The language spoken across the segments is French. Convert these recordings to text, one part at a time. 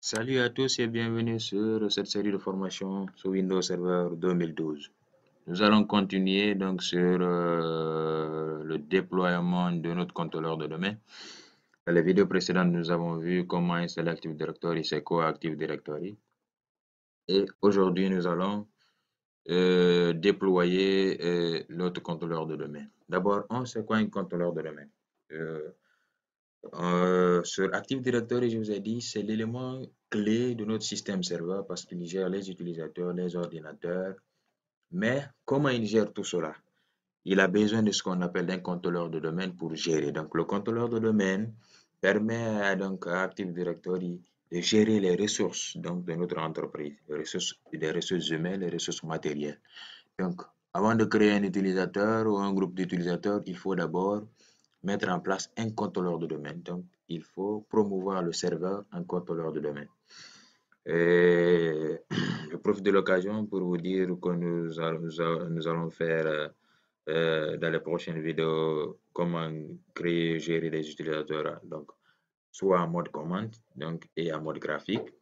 Salut à tous et bienvenue sur cette série de formations sur Windows Server 2012. Nous allons continuer donc sur le déploiement de notre contrôleur de domaine. Dans les vidéos précédentes, nous avons vu comment installer Active Directory, c'est quoi Active Directory. Et aujourd'hui, nous allons déployer notre contrôleur de domaine. D'abord, on sait quoi un contrôleur de domaine? Sur Active Directory, je vous ai dit, c'est l'élément clé de notre système serveur parce qu'il gère les utilisateurs, les ordinateurs. Mais comment il gère tout cela? Il a besoin de ce qu'on appelle d'un contrôleur de domaine pour gérer. Donc, le contrôleur de domaine permet à Active Directory de gérer les ressources donc, de notre entreprise, les ressources humaines, les ressources matérielles. Donc, avant de créer un utilisateur ou un groupe d'utilisateurs, il faut d'abord mettre en place un contrôleur de domaine. Donc, il faut promouvoir le serveur en contrôleur de domaine. Et je profite de l'occasion pour vous dire que nous allons faire dans les prochaines vidéos comment créer et gérer les utilisateurs. Donc, soit en mode commande donc, et en mode graphique.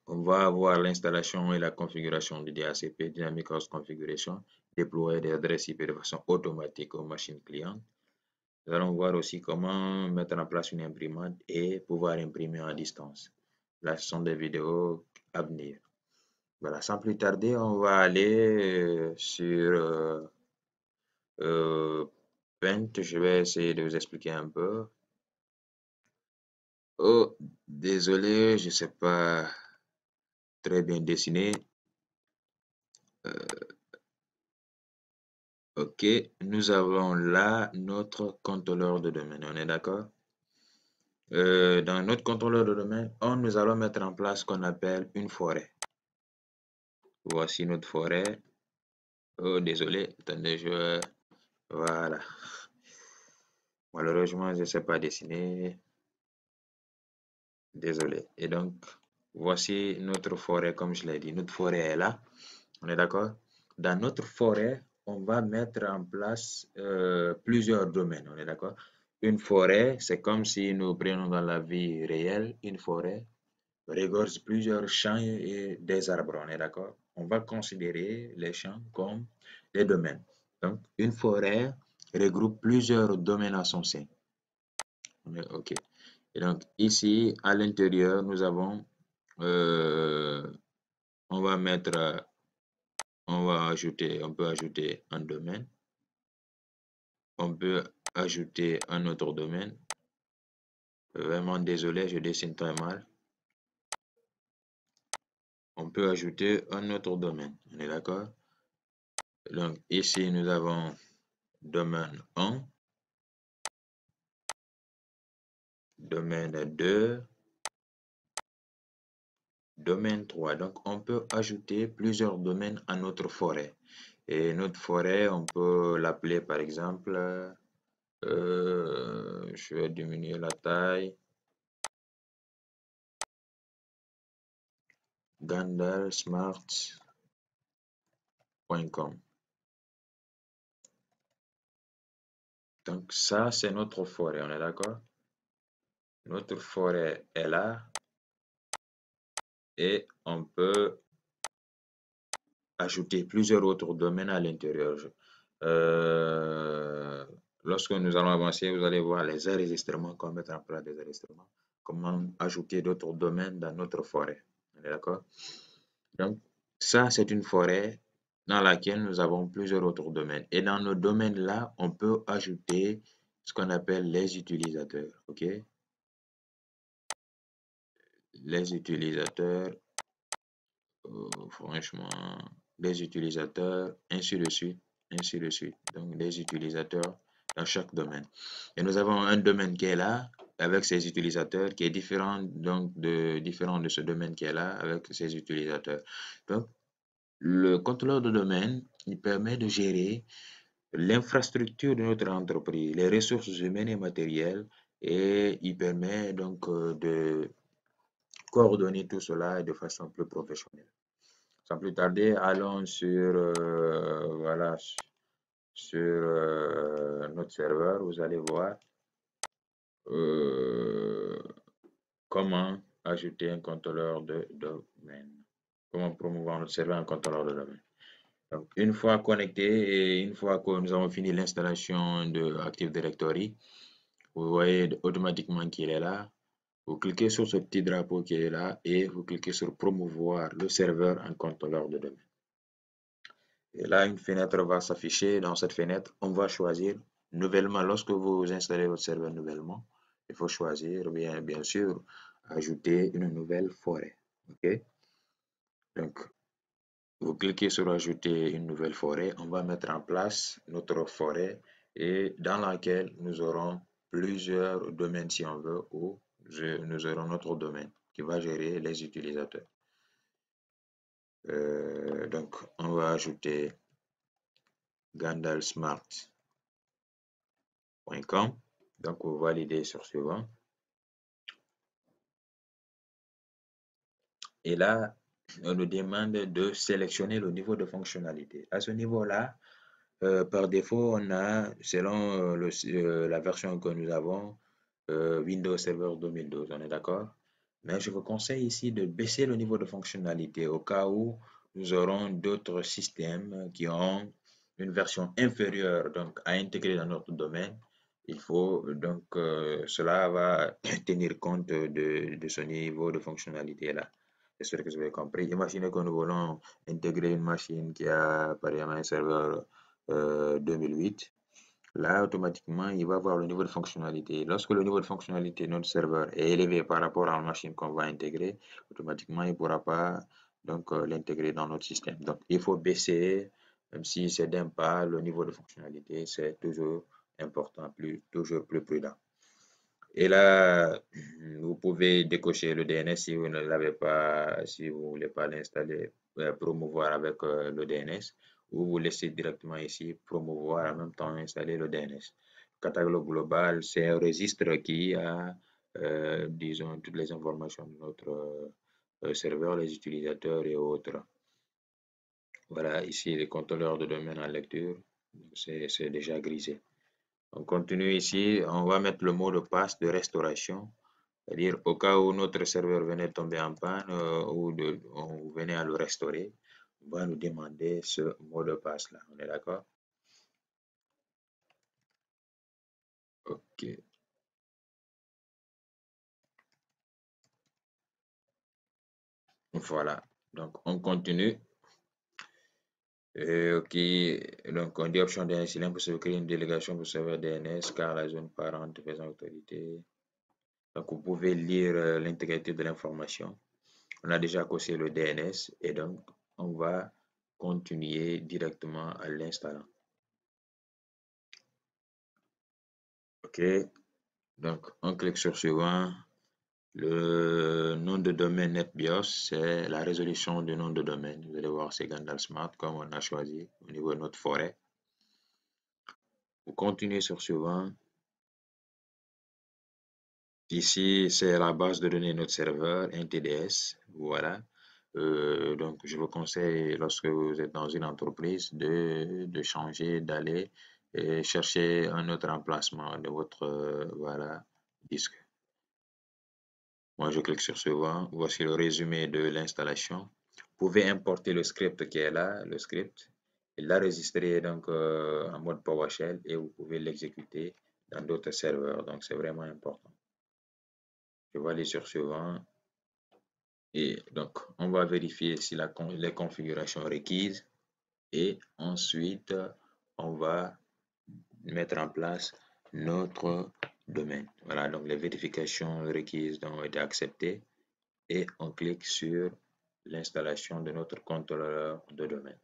On va avoir l'installation et la configuration du DHCP, Dynamic Host Configuration, déployer des adresses IP de façon automatique aux machines clientes. Nous allons voir aussi comment mettre en place une imprimante et pouvoir imprimer à distance. Là, ce sont des vidéos à venir. Voilà, sans plus tarder, on va aller sur Paint. Je vais essayer de vous expliquer un peu. Oh, désolé, je ne sais pas très bien dessiner. Ok, nous avons là notre contrôleur de domaine, on est d'accord? Dans notre contrôleur de domaine, nous allons mettre en place ce qu'on appelle une forêt. Voici notre forêt. Oh, désolé, attendez, Voilà. Malheureusement, je ne sais pas dessiner. Désolé. Et donc, voici notre forêt, comme je l'ai dit. Notre forêt est là. On est d'accord? Dans notre forêt, on va mettre en place plusieurs domaines. On est d'accord? Une forêt, c'est comme si nous prenons dans la vie réelle une forêt regorge plusieurs champs et des arbres. On est d'accord? On va considérer les champs comme des domaines. Donc, une forêt regroupe plusieurs domaines à son sein. OK. Et donc, ici, à l'intérieur, nous avons, on va mettre, on peut ajouter un domaine. On peut ajouter un autre domaine. Vraiment désolé, je dessine très mal. On peut ajouter un autre domaine. On est d'accord? Donc, ici, nous avons domaine 1, domaine 2, domaine 3. Donc, on peut ajouter plusieurs domaines à notre forêt. Et notre forêt, on peut l'appeler par exemple, je vais diminuer la taille, gandalsmart.com. Donc, ça, c'est notre forêt, on est d'accord? Notre forêt est là et on peut ajouter plusieurs autres domaines à l'intérieur. Lorsque nous allons avancer, vous allez voir les enregistrements, comment mettre en place des enregistrements, comment ajouter d'autres domaines dans notre forêt. On est d'accord? Donc, ça, c'est une forêt dans laquelle nous avons plusieurs autres domaines. Et dans nos domaines-là, on peut ajouter ce qu'on appelle les utilisateurs. OK? Les utilisateurs, franchement, les utilisateurs, ainsi de suite, ainsi de suite. Donc, des utilisateurs dans chaque domaine. Et nous avons un domaine qui est là, avec ses utilisateurs, qui est différent, donc, différent de ce domaine qui est là, avec ses utilisateurs. Donc, le contrôleur de domaine, il permet de gérer l'infrastructure de notre entreprise, les ressources humaines et matérielles, et il permet donc de coordonner tout cela de façon plus professionnelle. Sans plus tarder, allons sur, voilà, sur notre serveur. Vous allez voir comment ajouter un contrôleur de domaine. Comment promouvoir notre serveur en contrôleur de domaine. Donc, une fois connecté et une fois que nous avons fini l'installation de Active Directory, vous voyez automatiquement qu'il est là. Vous cliquez sur ce petit drapeau qui est là et vous cliquez sur promouvoir le serveur en contrôleur de domaine. Et là, une fenêtre va s'afficher. Dans cette fenêtre, on va choisir nouvellement, lorsque vous installez votre serveur nouvellement, il faut choisir, bien sûr, ajouter une nouvelle forêt. OK? Donc, vous cliquez sur ajouter une nouvelle forêt. On va mettre en place notre forêt et dans laquelle nous aurons plusieurs domaines si on veut, ou nous aurons notre domaine qui va gérer les utilisateurs. Donc, on va ajouter gandalsmart.com. Donc, vous validez sur suivant. Et là, on nous demande de sélectionner le niveau de fonctionnalité. À ce niveau-là, par défaut, on a, selon la version que nous avons, Windows Server 2012, on est d'accord? Mais je vous conseille ici de baisser le niveau de fonctionnalité au cas où nous aurons d'autres systèmes qui ont une version inférieure donc, à intégrer dans notre domaine. Il faut donc, cela va tenir compte de ce niveau de fonctionnalité-là. J'espère que vous avez compris. Imaginez que nous voulons intégrer une machine qui a par exemple un serveur 2008. Là, automatiquement, il va voir le niveau de fonctionnalité. Lorsque le niveau de fonctionnalité de notre serveur est élevé par rapport à la machine qu'on va intégrer, automatiquement, il ne pourra pas donc l'intégrer dans notre système. Donc, il faut baisser, même si c'est d'un pas, le niveau de fonctionnalité, c'est toujours important, toujours plus prudent. Et là, vous pouvez décocher le DNS si vous ne l'avez pas, si vous ne voulez pas l'installer, promouvoir avec le DNS, ou vous laissez directement ici promouvoir en même temps installer le DNS. Catalogue global, c'est un registre qui a, disons, toutes les informations de notre serveur, les utilisateurs et autres. Voilà, ici les contrôleurs de domaine en lecture, c'est déjà grisé. On continue ici, on va mettre le mot de passe de restauration, c'est-à-dire au cas où notre serveur venait de tomber en panne ou on venait à le restaurer, on va nous demander ce mot de passe-là. On est d'accord? OK. Voilà. Donc, on continue. OK. Donc, on dit option DNS pour se créer une délégation pour serveur DNS car la zone parente faisant autorité. Donc, vous pouvez lire l'intégralité de l'information. On a déjà coché le DNS et donc on va continuer directement à l'installant. OK. Donc, on clique sur suivant. Le nom de domaine NetBIOS, c'est la résolution du nom de domaine. Vous allez voir, c'est Gandalf-Smart comme on a choisi au niveau de notre forêt. Vous continuez sur suivant. Ici, c'est la base de données de notre serveur, un TDS. Voilà. Donc, je vous conseille, lorsque vous êtes dans une entreprise, de changer, d'aller chercher un autre emplacement de votre voilà, disque. Moi, je clique sur suivant. Voici le résumé de l'installation. Vous pouvez importer le script qui est là, le script, et l'enregistrer donc en mode PowerShell et vous pouvez l'exécuter dans d'autres serveurs. Donc, c'est vraiment important. Je vais aller sur suivant. Et donc, on va vérifier si les configurations requises. Et ensuite, on va mettre en place notre domaine. Voilà, donc les vérifications requises ont été acceptées. Et on clique sur l'installation de notre contrôleur de domaine.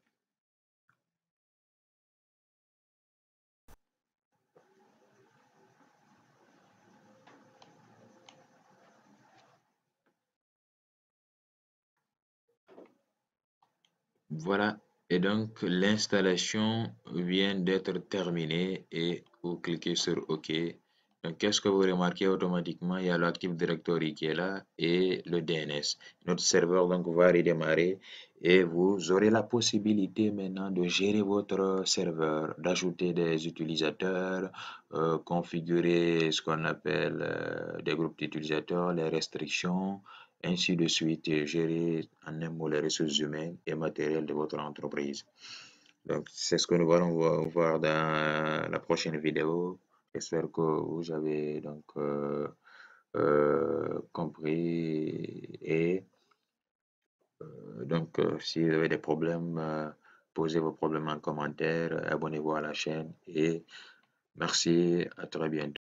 Voilà, et donc l'installation vient d'être terminée et vous cliquez sur OK. Donc, qu'est-ce que vous remarquez automatiquement? Il y a l'Active Directory qui est là et le DNS. Notre serveur donc va redémarrer et vous aurez la possibilité maintenant de gérer votre serveur, d'ajouter des utilisateurs, configurer ce qu'on appelle des groupes d'utilisateurs, les restrictions, ainsi de suite, et gérer en un mot les ressources humaines et matérielles de votre entreprise. Donc, c'est ce que nous allons voir dans la prochaine vidéo. J'espère que vous avez donc compris et si vous avez des problèmes, posez vos problèmes en commentaire, abonnez-vous à la chaîne et merci, à très bientôt.